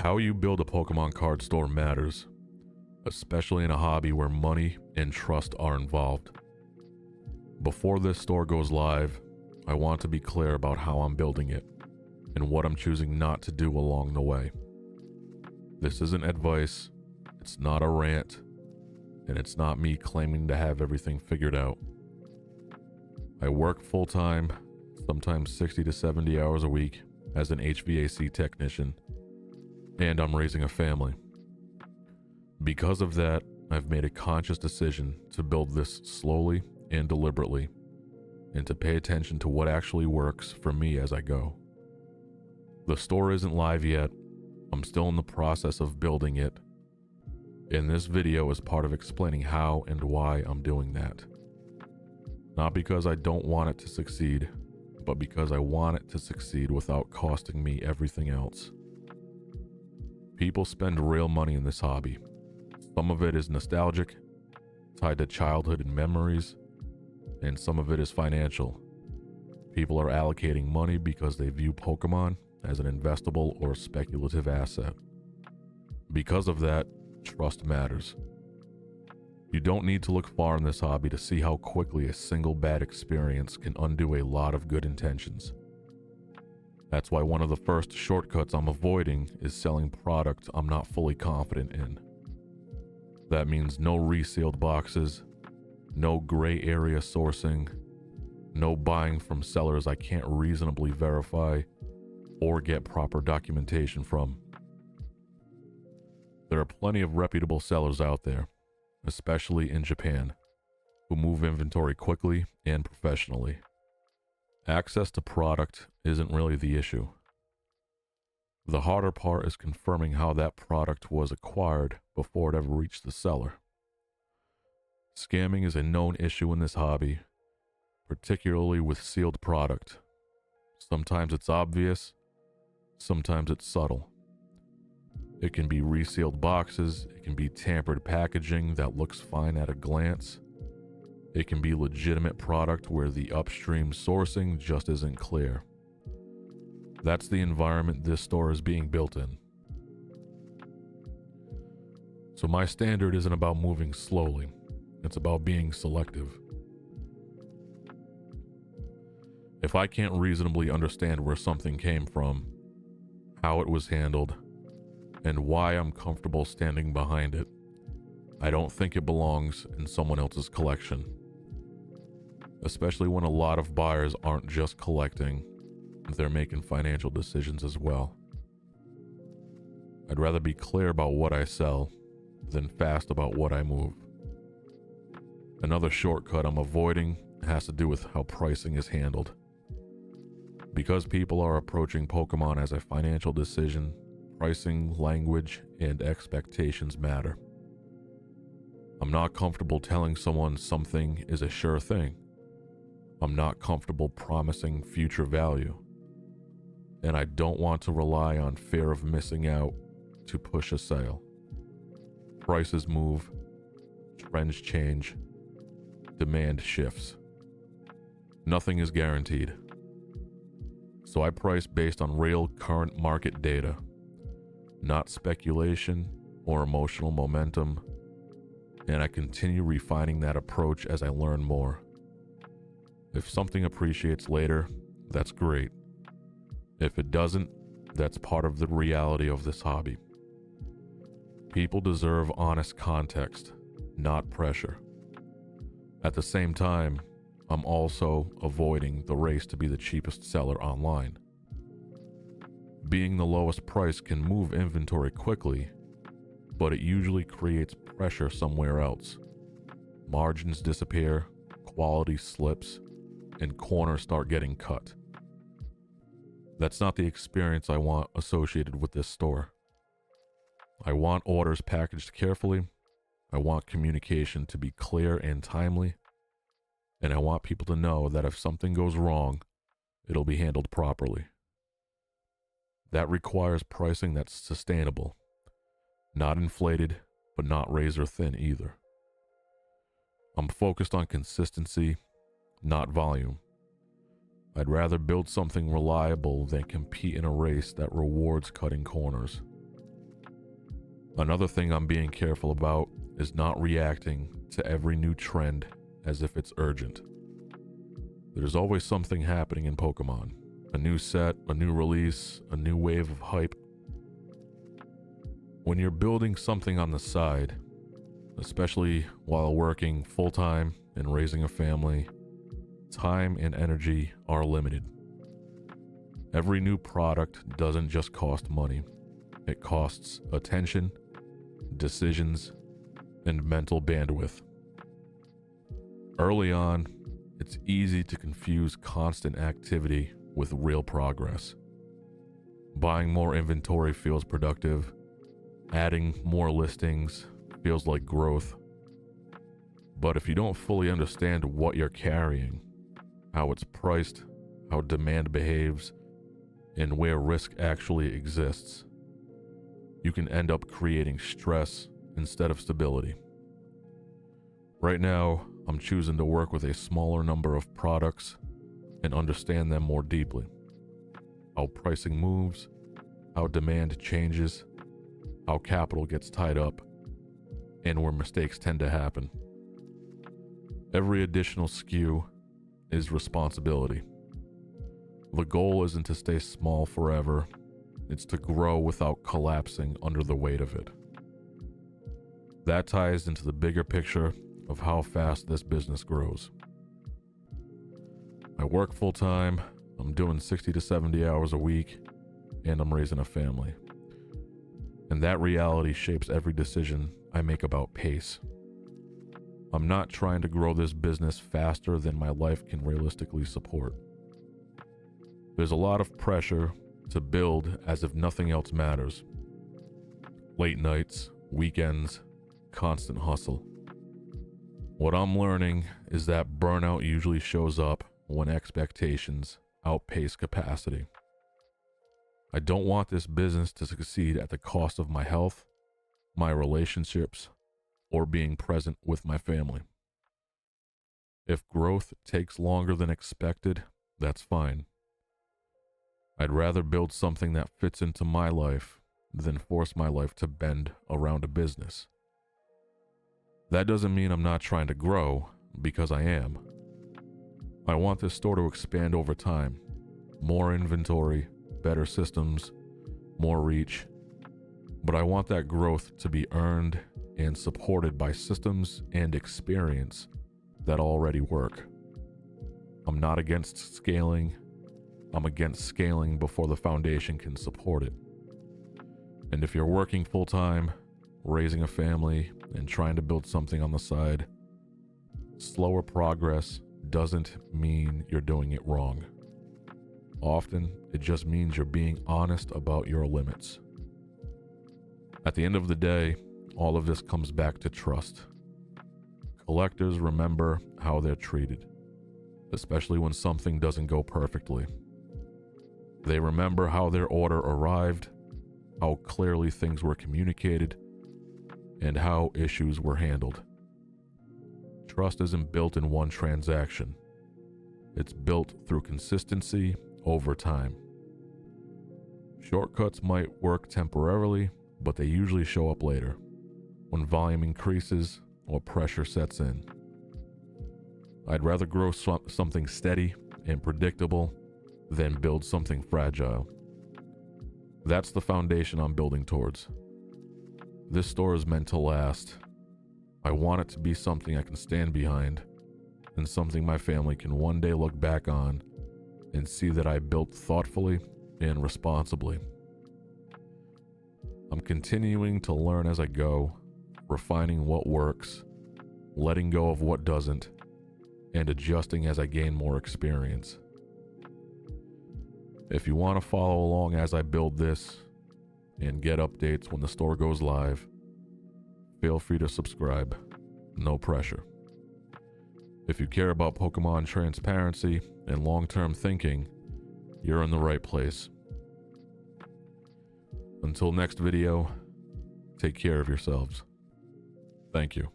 How you build a Pokemon card store matters, especially in a hobby where money and trust are involved. Before this store goes live, I want to be clear about how I'm building it and what I'm choosing not to do along the way. This isn't advice, it's not a rant, and it's not me claiming to have everything figured out. I work full-time, sometimes 60 to 70 hours a week as an HVAC technician, and I'm raising a family. Because of that, I've made a conscious decision to build this slowly and deliberately, and to pay attention to what actually works for me as I go. The store isn't live yet. I'm still in the process of building it, and this video is part of explaining how and why I'm doing that. Not because I don't want it to succeed, but because I want it to succeed without costing me everything else. People spend real money in this hobby. Some of it is nostalgic, tied to childhood and memories, and some of it is financial. People are allocating money because they view Pokemon as an investable or speculative asset. Because of that, trust matters. You don't need to look far in this hobby to see how quickly a single bad experience can undo a lot of good intentions. That's why one of the first shortcuts I'm avoiding is selling product I'm not fully confident in. That means no resealed boxes, no gray area sourcing, no buying from sellers I can't reasonably verify or get proper documentation from. There are plenty of reputable sellers out there, especially in Japan, who move inventory quickly and professionally. Access to product isn't really the issue. The harder part is confirming how that product was acquired before it ever reached the seller. Scamming is a known issue in this hobby, particularly with sealed product. Sometimes it's obvious, sometimes it's subtle. It can be resealed boxes, it can be tampered packaging that looks fine at a glance. It can be legitimate product where the upstream sourcing just isn't clear. That's the environment this store is being built in. So my standard isn't about moving slowly, it's about being selective. If I can't reasonably understand where something came from, how it was handled, and why I'm comfortable standing behind it, I don't think it belongs in someone else's collection. Especially when a lot of buyers aren't just collecting, they're making financial decisions as well. I'd rather be clear about what I sell than fast about what I move. Another shortcut I'm avoiding has to do with how pricing is handled. Because people are approaching Pokemon as a financial decision, pricing, language, and expectations matter. I'm not comfortable telling someone something is a sure thing. I'm not comfortable promising future value. And I don't want to rely on fear of missing out to push a sale. Prices move, trends change, demand shifts. Nothing is guaranteed. So I price based on real current market data, not speculation or emotional momentum, and I continue refining that approach as I learn more. If something appreciates later, that's great. If it doesn't, that's part of the reality of this hobby. People deserve honest context, not pressure. At the same time, I'm also avoiding the race to be the cheapest seller online. Being the lowest price can move inventory quickly, but it usually creates pressure somewhere else. Margins disappear, quality slips, and corners start getting cut. That's not the experience I want associated with this store. I want orders packaged carefully, I want communication to be clear and timely, and I want people to know that if something goes wrong, it'll be handled properly. That requires pricing that's sustainable, not inflated, but not razor thin either. I'm focused on consistency, not volume. I'd rather build something reliable than compete in a race that rewards cutting corners. Another thing I'm being careful about is not reacting to every new trend as if it's urgent. There's always something happening in Pokemon. A new set, a new release, a new wave of hype. When you're building something on the side, especially while working full-time and raising a family, time and energy are limited. Every new product doesn't just cost money. It costs attention, decisions, and mental bandwidth. Early on, it's easy to confuse constant activity with real progress. Buying more inventory feels productive. Adding more listings feels like growth. But if you don't fully understand what you're carrying, how it's priced, how demand behaves, and where risk actually exists, you can end up creating stress instead of stability. Right now, I'm choosing to work with a smaller number of products and understand them more deeply. How pricing moves, how demand changes, how capital gets tied up, and where mistakes tend to happen. Every additional SKU is responsibility. The goal isn't to stay small forever, it's to grow without collapsing under the weight of it. That ties into the bigger picture of how fast this business grows. I work full-time, I'm doing 60 to 70 hours a week, and I'm raising a family. And that reality shapes every decision I make about pace. I'm not trying to grow this business faster than my life can realistically support. There's a lot of pressure to build as if nothing else matters. Late nights, weekends, constant hustle. What I'm learning is that burnout usually shows up when expectations outpace capacity. I don't want this business to succeed at the cost of my health, my relationships, or being present with my family. If growth takes longer than expected, that's fine. I'd rather build something that fits into my life than force my life to bend around a business. That doesn't mean I'm not trying to grow, because I am. I want this store to expand over time. More inventory, better systems, more reach. But I want that growth to be earned and supported by systems and experience that already work. I'm not against scaling. I'm against scaling before the foundation can support it. And if you're working full-time, raising a family, and trying to build something on the side, slower progress doesn't mean you're doing it wrong. Often, it just means you're being honest about your limits. At the end of the day, all of this comes back to trust. Collectors remember how they're treated, especially when something doesn't go perfectly. They remember how their order arrived, how clearly things were communicated, and how issues were handled. Trust isn't built in one transaction. It's built through consistency over time. Shortcuts might work temporarily, but they usually show up later, when volume increases or pressure sets in. I'd rather grow something steady and predictable than build something fragile. That's the foundation I'm building towards. This store is meant to last. I want it to be something I can stand behind, and something my family can one day look back on and see that I built thoughtfully and responsibly. I'm continuing to learn as I go, refining what works, letting go of what doesn't, and adjusting as I gain more experience. If you want to follow along as I build this and get updates when the store goes live, feel free to subscribe. No pressure. If you care about Pokemon transparency and long-term thinking, you're in the right place. Until next video, take care of yourselves. Thank you.